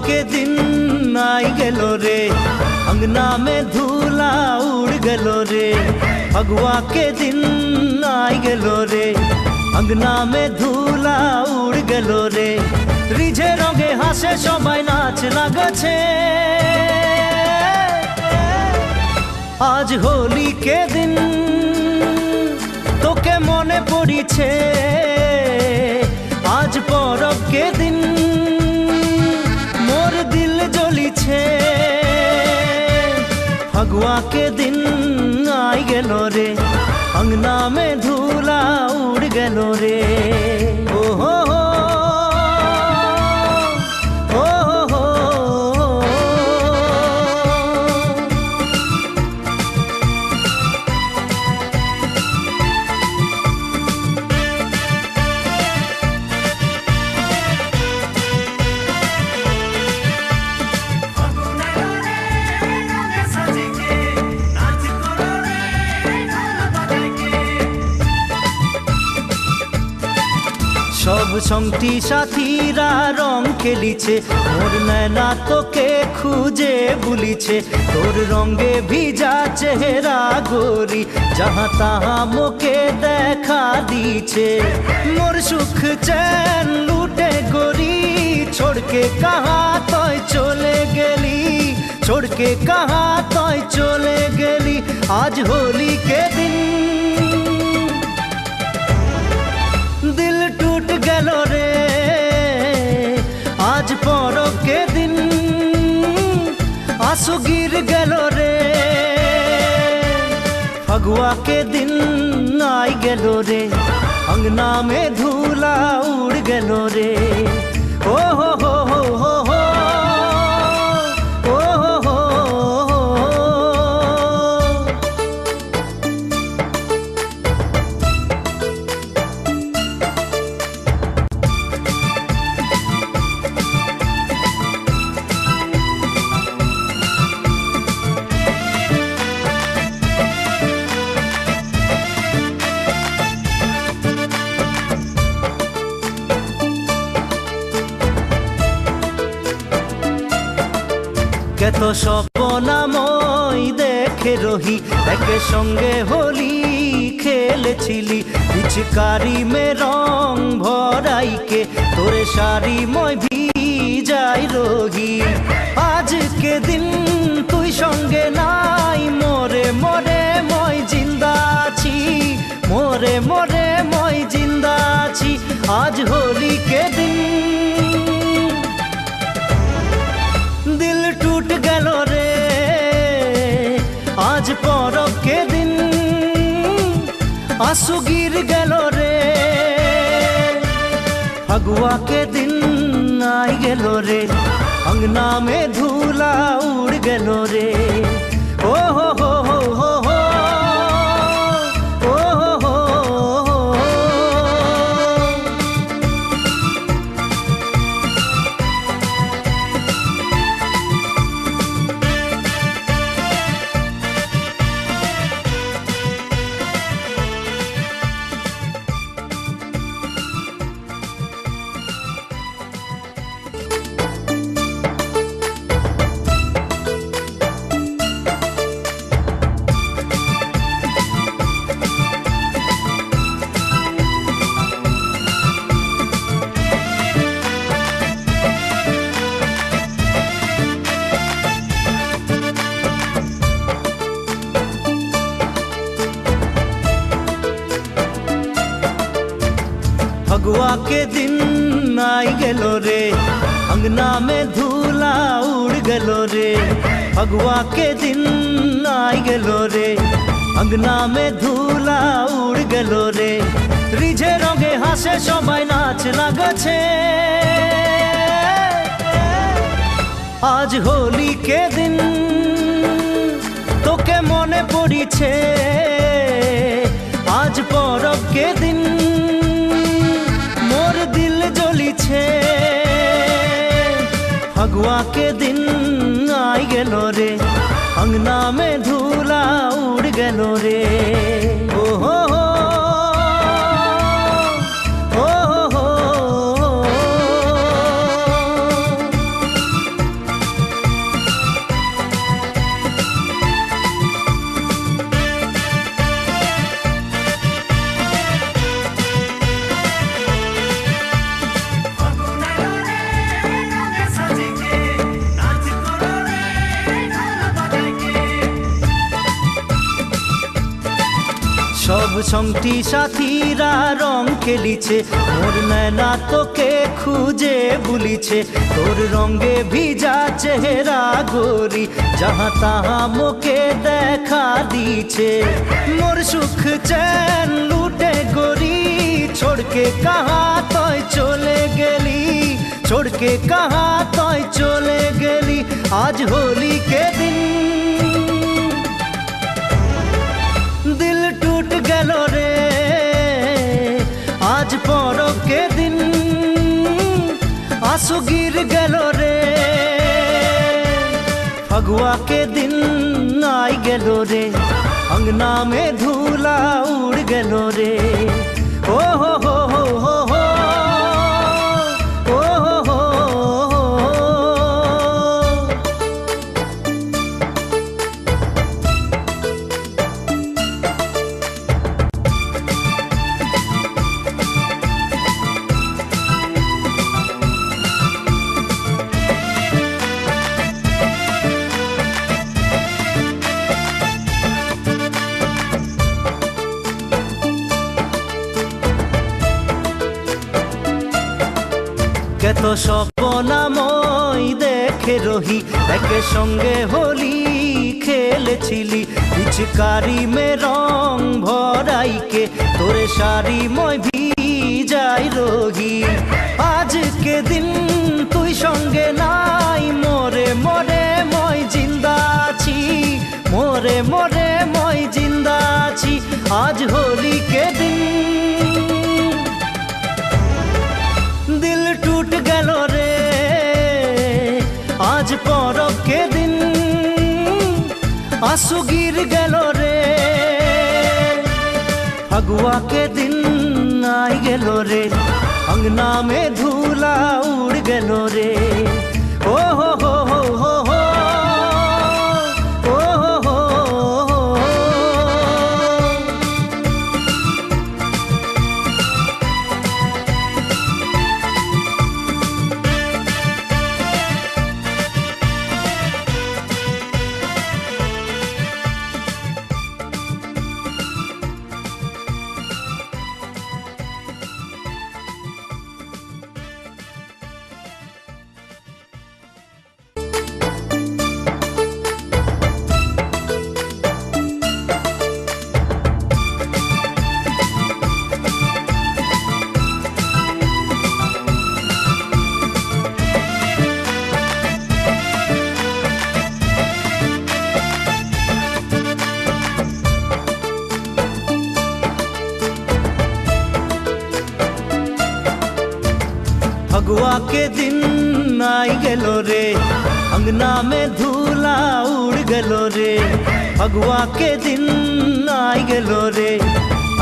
के दिन आई गेलो रे, अंगना में धूला उड़ गेलो रे। फगुआ के दिन आई गेलो रे, अंगना में धूला उड़ गेलो रे। रिझे रंगे हासे सबाई नाच लागछे। आज होली के दिन तोके मने पड़िछे, आज परब के दिन मोर दिल जलिछे। फगुआ के दिन आई गेलो रे, अंगना में धूला उड़ गेलो रे। ओ हो हो, ओ हो हो। सब संगती साथीरा रंग खेलिछे, मोर नैना तोके खुजे बुलिछे। तोर रंगे भिजा चेहरा गोरी, जहाँ तहाँ मोके देखा दीछे। मोर सुख चैन लूटे गोरी, छोड़ के कहाँ तोय चले गेली, छोड़ के कहाँ तोय चले गेली। आज होली के दिन दिल टूट गेलो रे, आज परब के दिन आंसू गिर गेलो रे। फगुआ के दिन आई गेलो रे, अंगना में धूला उड़ गेलो रे। ओ हो हो हो हो हो, ओ हो हो हो। কত স্বপ্নময় দেখে রহি, একে সঙ্গে হোলি খেলেছিলি। পিচকারি মে রং ভরাইকে তোরে শাড়ি মই ভিজাই রহি। আজকে দিন তুই সঙ্গে নাই, মোরে মোরে মই জিন্দা আছি, মোরে মোরে মই জিন্দা আছি। আজ হোলি के दिन दिल टूट गेलो रे, आज परब के दिन आंसू गिर गेलो रे। फगुआ के दिन आई गेलो रे, अंगना में धूला उड़ गेलो रे। ओ हो हो हो हो हो, ओ हो हो हो। फगुआ के दिन आई गेलो रे, अंगना में धूला उड़ गेलो रे। फगुआ के दिन आई गेलो रे, अंगना में धूला उड़ गेलो रे। रिझे रंगे हासे सबाई नाच लागछे। आज होली के दिन तोके मने पड़िछे, आज परब के दिन मोर दिल जलिछे। फगुआ के दिन आई गेलो रे, अंगना में धूला उड़ गेलो रे। ओ हो हो, ओ हो हो। সঙ্গী সাথীরা রং খেলিছে মোর নয়না তোকে খুঁজে বুলিছে তোর রঙে ভিজা চেহারা গোরি जहाँ तहाँ मोके देखा दीछे मोर सुख चैन लूटे गोरी छोड़ के कहाँ तोय चले गेली छोड़ के कहाँ तोय चले गेली आज होली के दिन दिल टूट गेलो रे आज परब के दिन आंसू गिर गेलो रे फगुआ के दिन आई गेलो रे अंगना में धूला उड़ गेलो रे ओ हो हो हो हो हो ओ हो हो কত স্বপ্নময় দেখে রহি একে সঙ্গে হোলি খেলেছিলি পিচকারি মে রং ভরাইকে তোরে শাড়ি মই ভিজাই রহি আজকে দিন তুই সঙ্গে নাই মোরে মোরে মই জিন্দা আছি মোরে মোরে মই জিন্দা আছি আজ হোলি কে দিন दिल टूट गेलो रे आज परब के दिन आंसू गिर गेलो रे फगुआ के दिन आई गेलो रे अंगना में धूला उड़ गेलो रे ओ हो हो हो हो हो ओ हो हो फगुआ के दिन आई गेलो रे अंगना में धूला उड़ गेलो रे फगुआ के दिन आई गेलो रे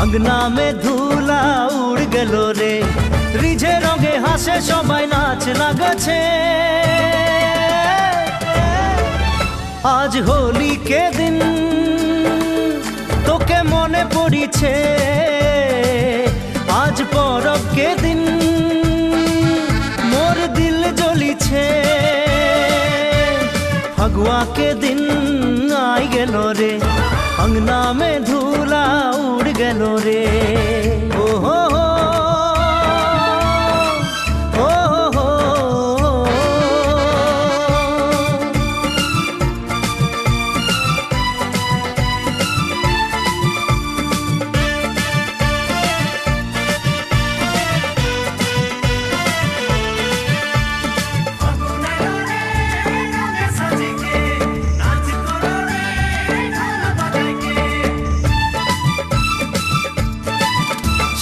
अंगना में धूला उड़ गेलो रे रिझे रंगे हासे सबाई नाच लागछे आज होली के दिन तोके मने पड़िछे आज परब के दिन मोर दिल जलिछे फगुआ के दिन आई गेलो रे अंगना में धूला उड़ गेलो रे ओ हो हो ओ हो हो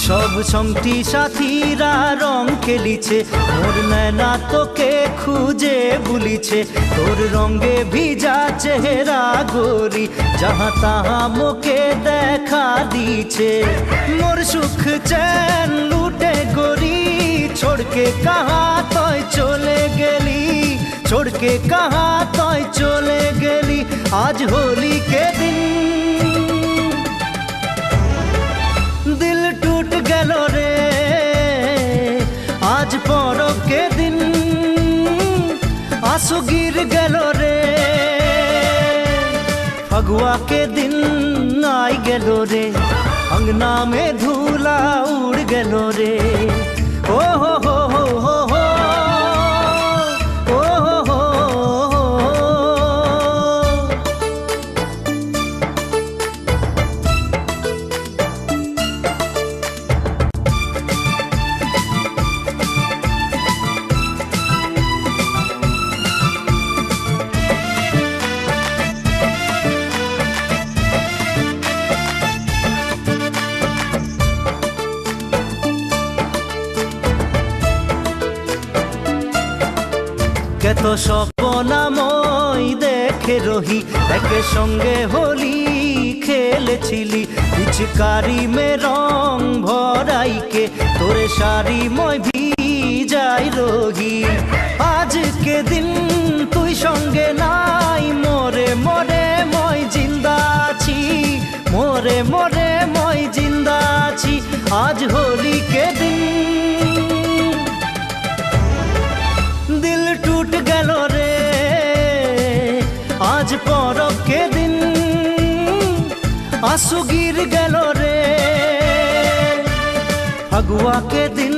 সব সঙ্গী সাথীরা রং খেলিছে মোর নয়না তোকে খুঁজে বুলিছে তোর রঙে ভিজা চেহারা গোরি जहाँ तहाँ मोके देखा दीछे मोर सुख चैन लूटे गोरी छोड़ के कहाँ तोय चले गेली छोड़ के कहाँ तोय चले गेली आज होली के दिन दिल टूट गेलो रे आज परब के दिन आंसू गिर गेलो रे फगुआ के दिन आई गेलो रे अंगना में धूला उड़ गलो रे। ओ हो हो हो हो हो, ओ हो हो हो। কত স্বপ্নাময় দেখে রহি, একে সঙ্গে হোলি খেলেছিলি। পিচকারি মে রং ভরাইকে তোরে শাড়ি মই ভিজাই রহি। আজকে দিন তুই সঙ্গে নাই, মোরে মোরে মই জিন্দা আছি, মোরে মোরে মই জিন্দা আছি। আজ হোলি কে দিন दिल टूट गलो रे। आज परब के दिन आंसू गिर गलो रे। फगुआ के दिन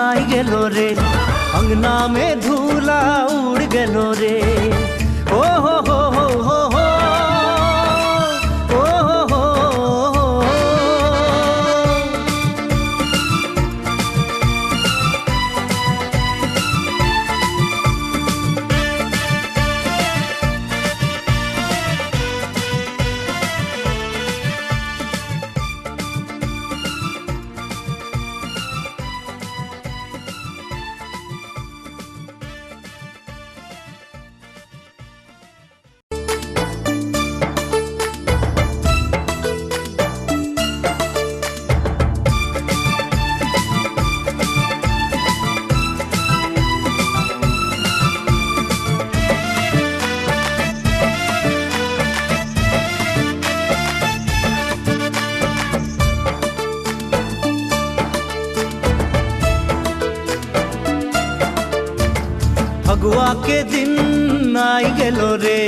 आई गलो रे, अंगना में धूला उड़ गलो रे। ओ हो हो हो हो हो, ओ हो हो हो। फगुआ के दिन आई गलो रे,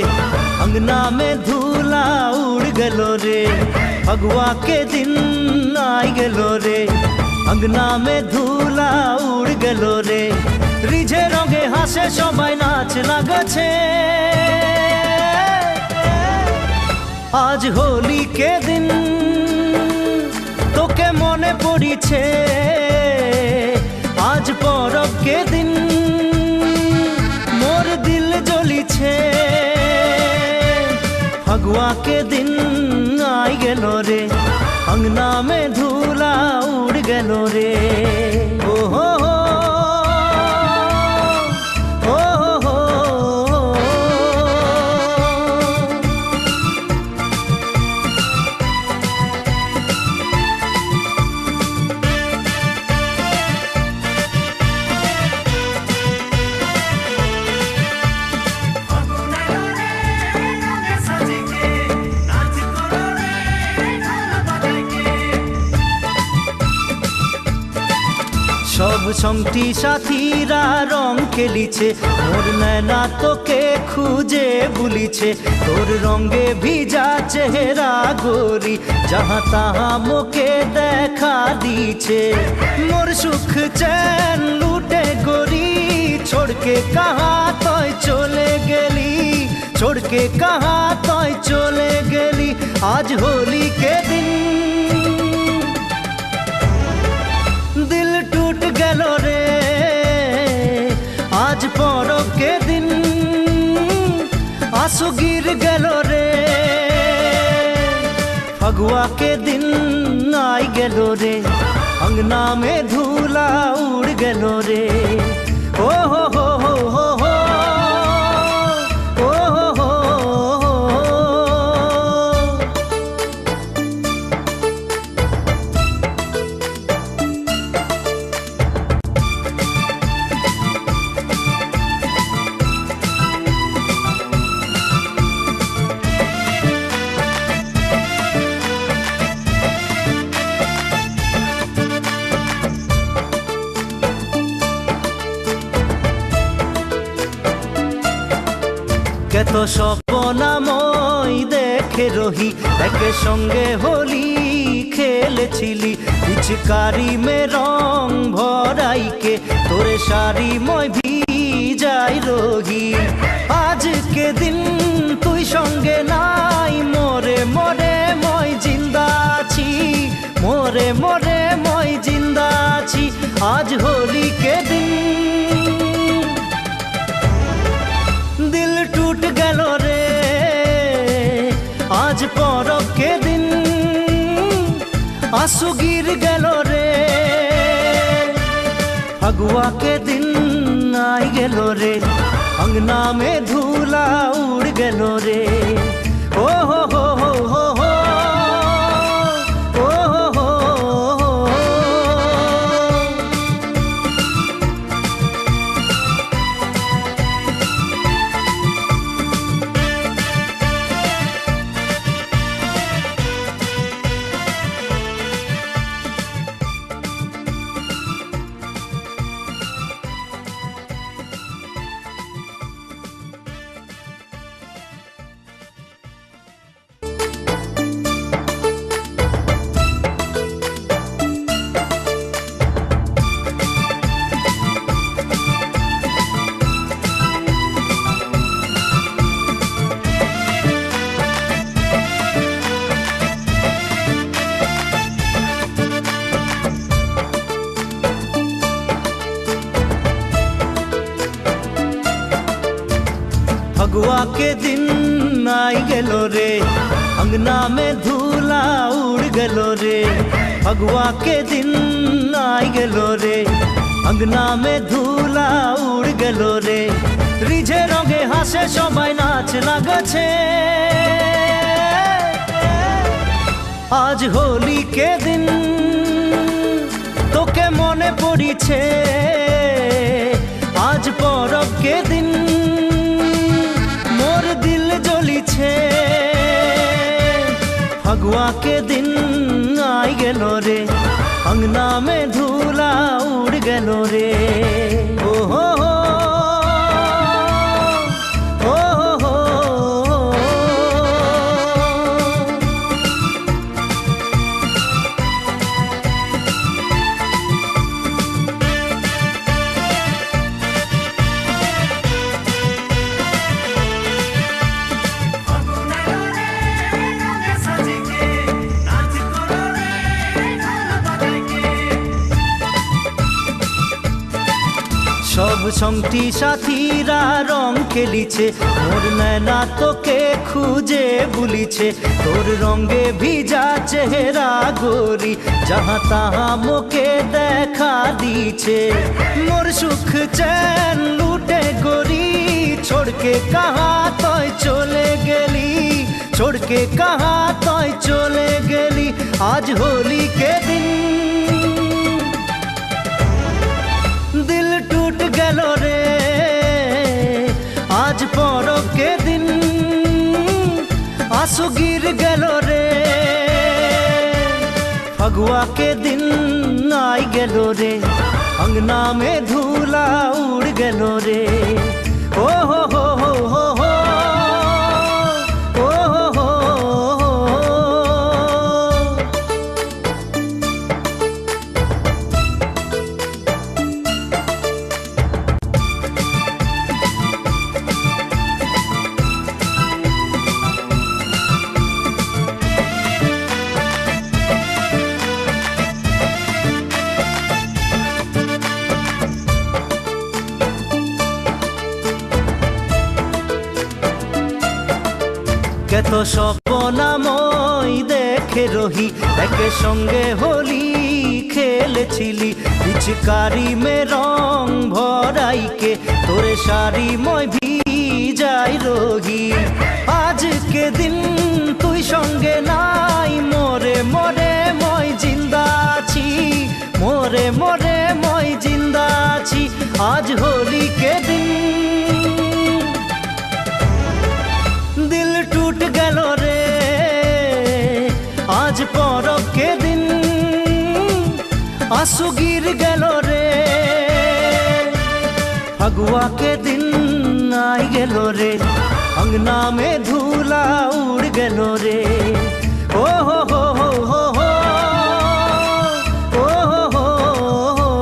अंगना में धूला उड़ गलो रे। फगुआ के दिन आई गलो रे, अंगना में धूला उड़ गलो रे। रिझे रंगे हासे सबाई नाच लागছে। आज होली के दिन তোকে মনে পড়িছে। आज परब के दिन मोर दिल जलिছে। फगुआ के दिन आई गलो रे, अंगना में धूला उड़ गलो रे। ओ हो हो, ओ हो हो। সব সঙ্গী সাথীরা রং খেলিছে, মোর নয়না তোকে খুঁজে বুলিছে। তোর রঙে ভিজা চেহারা গোরি, যাহা তাহা মোকে দেখা দিছে। মোর সুখ চैन লুটে গরি, छोड़ के कहाँ तय चले गेली, छोड़ के कहाँ तय चले गेली। आज होली के दिन दिल टूट गलो रे। आज परब के दिन आंसू गिर गलो रे। फगुआ के दिन आई गलो रे, अंगना में धूला उड़ गलो रे। ओ हो हो हो हो हो, ओ हो हो हो। কত স্বপ্নাময় দেখ দেখে রহি একে সঙ্গে হোলি খেলেছিলি পিচকারি মে রং ভরাইকে তোরে শাড়ি মই ভিজাই রহি আজকে দিন তুই সঙ্গে নাই মোরে মোরে মই জিন্দা আছি মোরে মোরে মই জিন্দা আছি আজ হোলি के दिन दिल टूट गलो रे आज परब के दिन आंसू गिर गलो रे फगुआ के दिन आई गलो रे अंगना में धूला उड़ गलो रे ओ हो हो हो हो हो फगुआ के दिन आई गलो रे अंगना में धूला उड़ गलो रे फगुआ के दिन आई गलो रे अंगना में धूला उड़ गलो रे रिझे रंगे हासे सबाई नाच लागछे आज होली के दिन तोके मने पड़िछे आज परब के दिन दिल जलिछे फगुआ के दिन आई गलो रे अंगना में धूला उड़ गलो रे ओ हो हो सब संगती साथीरा रंग खेलिछे मोर नैना तोके खुजे बुलिछे तोर रंगे भिजा चेहरा गोरी जहाँ तहाँ मोके देखा दीछे मोर सुख चैन लूटे गोरी छोड़ के कहाँ तोय चले गेली छोड़ के कहाँ तोय चले गेली आज होली के दिन दिल टूट गलो रे आज परब के दिन आंसू गिर गलो रे फगुआ के दिन आई गलो रे अंगना में धूला उड़ गलो रे ओ हो हो हो हो हो কত স্বপ্নাময় দেখে রহি একে সঙ্গে হোলি খেলেছিলি পিচকারি মে রং ভরাইকে তোরে শাড়ি মই ভিজাই রহি আজকে দিন তুই সঙ্গে নাই মোরে মোরে মই জিন্দা আছি মোরে মোরে মই জিন্দা আছি আজ হোলি কে দিন दिल टूट गलो रे आज परब के दिन आंसू गिर गलो रे फगुआ के दिन आई गलो रे अंगना में धूला उड़ गलो रे। ओ हो हो हो हो हो, ओ हो हो हो हो।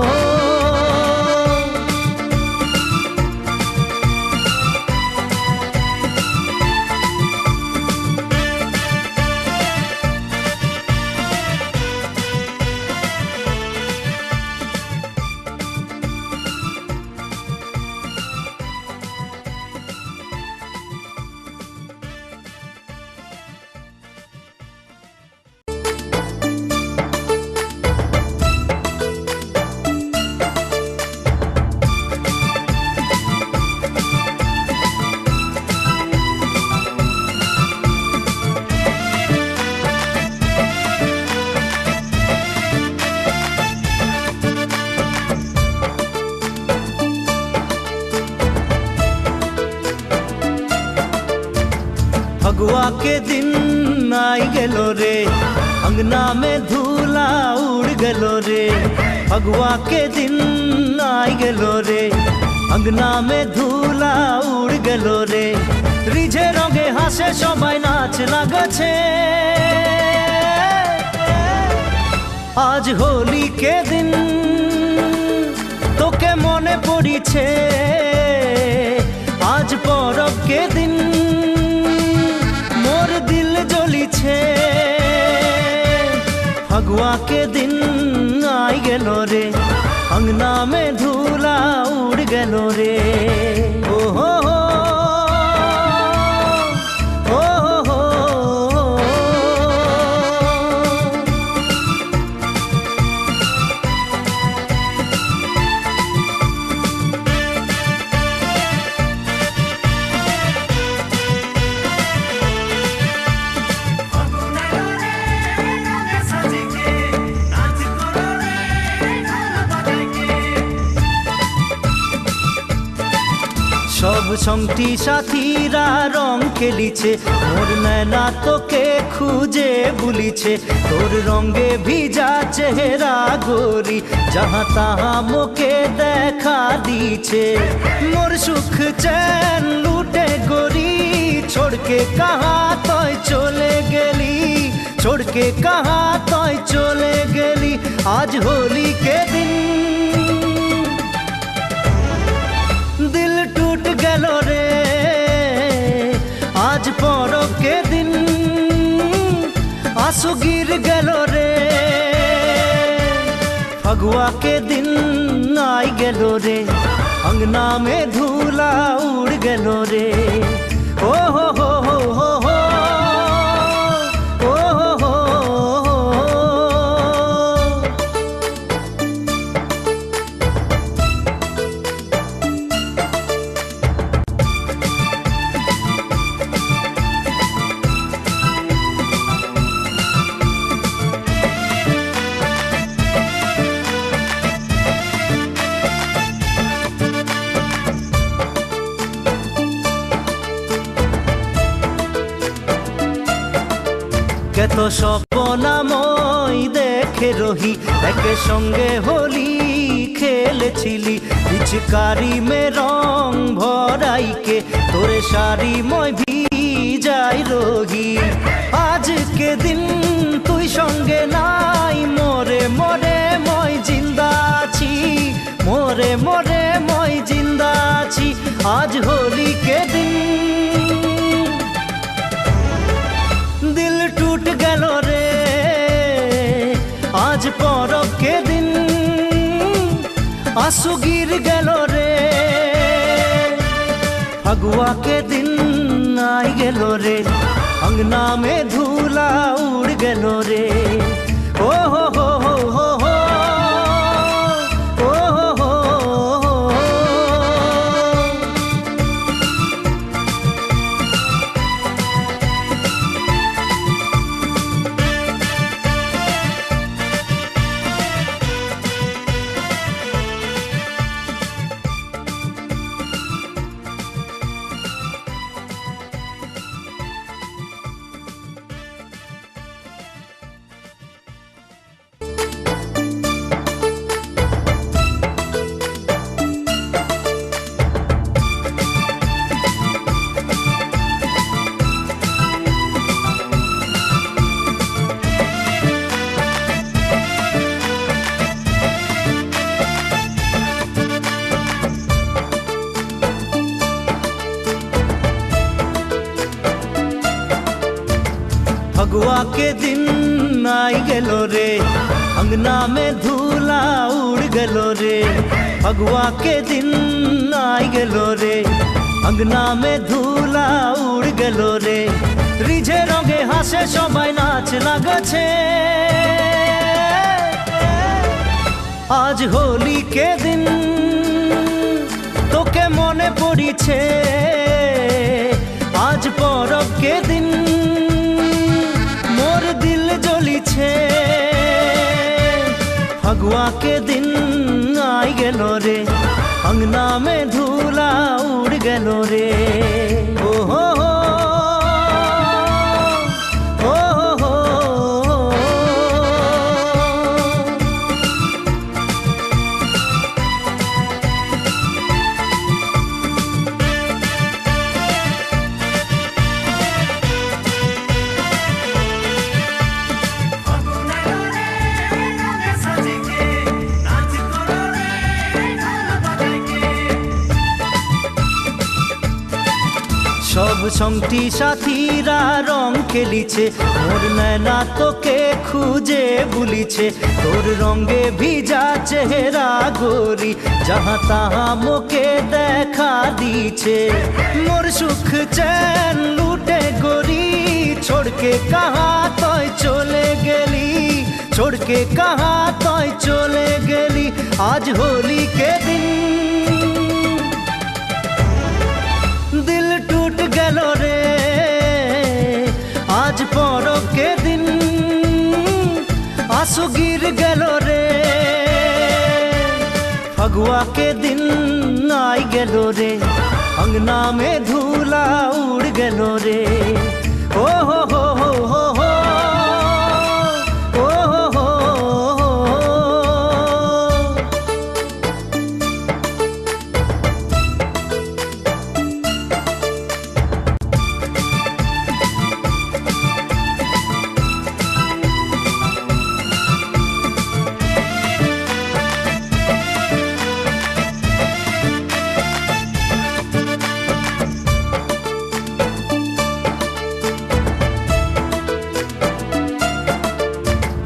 फगुआ के दिन आई गलो रे, अंगना में धूला उड़ गलो रे। फगुआ के दिन आई गलो रे, अंगना में धूला उड़ गलो रे। रिझे रंगे हासे सबाई नाच लागछे, आज होली के दिन तोके मने पड़िछे। आज परब के दिन मोर दिल জ্বলিছে। फगुआ के दिन आई गलो रे, अंगना में धूला उड़ गलो रे। ओ हो हो, ओ हो हो। सब संगती साथीरा रंग खेलिछे, मोर नैना तोके खुजे बुलिछे। तोर रंगे भिजा चेहरा गोरी, जहाँ तहाँ मोके देखा दीछे। मोर सुख चैन लूटे गोरी, छोड़ के कहाँ तोय चले गेली, छोड़ के कहाँ तोय चले गेली। आज होली के दिन दिल टूट गलो रे, आज परब के दिन आंसू गिर गलो रे। फगुआ के दिन आई गलो रे, अंगना में धूला उड़ गलो रे। ओ हो हो हो हो हो, ओ हो हो हो। কত স্বপ্নাময় দেখে রহি, একে সঙ্গে হোলি খেলেছিলি। পিচকারি মে রং ভরাইকে তোরে শাড়ি মই ভিজাই রহি। আজকে দিন তুই সঙ্গে নাই, মোরে মোরে মই জিন্দা আছি, মোরে মোরে মই জিন্দা আছি। আজ হোলি কে দিন दिल टूट गलो रे, आज परब के दिन आंसू गिर गलो रे। फगुआ के दिन आई गलो रे, अंगना में धूला उड़ गलो रे। ओ हो हो हो हो हो, ओ हो हो हो हो। फगुआ के दिन आई गेलो रे, अंगना में धूला उड़ गेलो रे। फगुआ के दिन आई गेलो रे, अंगना में धूला उड़ गेलो रे। रिझे रंगे हासे सबाई नाच लागছে। आज होली के दिन তোকে মনে পড়িছে, आज परब के दिन मोर दिल জ্বলিছে। फगुआ के दिन आई गेलो रे, अंगना में धूला उड़ गेलो रे। ओ हो हो, ओ हो हो। সব সঙ্গী সাথীরা রং খেলিছে, মোর নয়না তোকে খুঁজে বুলিছে। তোর রঙে ভিজা চেহারা গোরি, যাহা তাহা মোকে দেখা দিছে। মোর সুখ চैन লুটে গরি, छोड़ के कहाँ तय चले गेली, छोड़ के कहाँ तय चले गेली। आज होली के दिन दिल टूट गेलो रे, आज परब के दिन आंसू गिर गेलो रे। फगुआ के दिन आई गेलो रे, अंगना में धूला उड़ गेलो रे। ओ हो हो हो हो हो, ओ हो हो हो।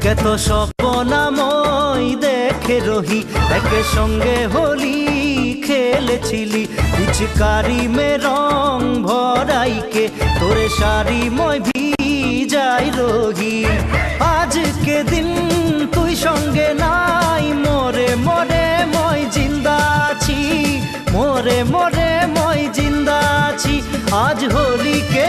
কত স্বপ্নাময় দেখে রহি, একে সঙ্গে হোলি খেলেছিলি। পিচকারি মে রং ভরাইকে তোরে শাড়ি মই ভিজাই রহি। আজকে দিন তুই সঙ্গে নাই, মোরে মোরে মই জিন্দা আছি, মোরে মোরে মই জিন্দা আছি। আজ হোলি কে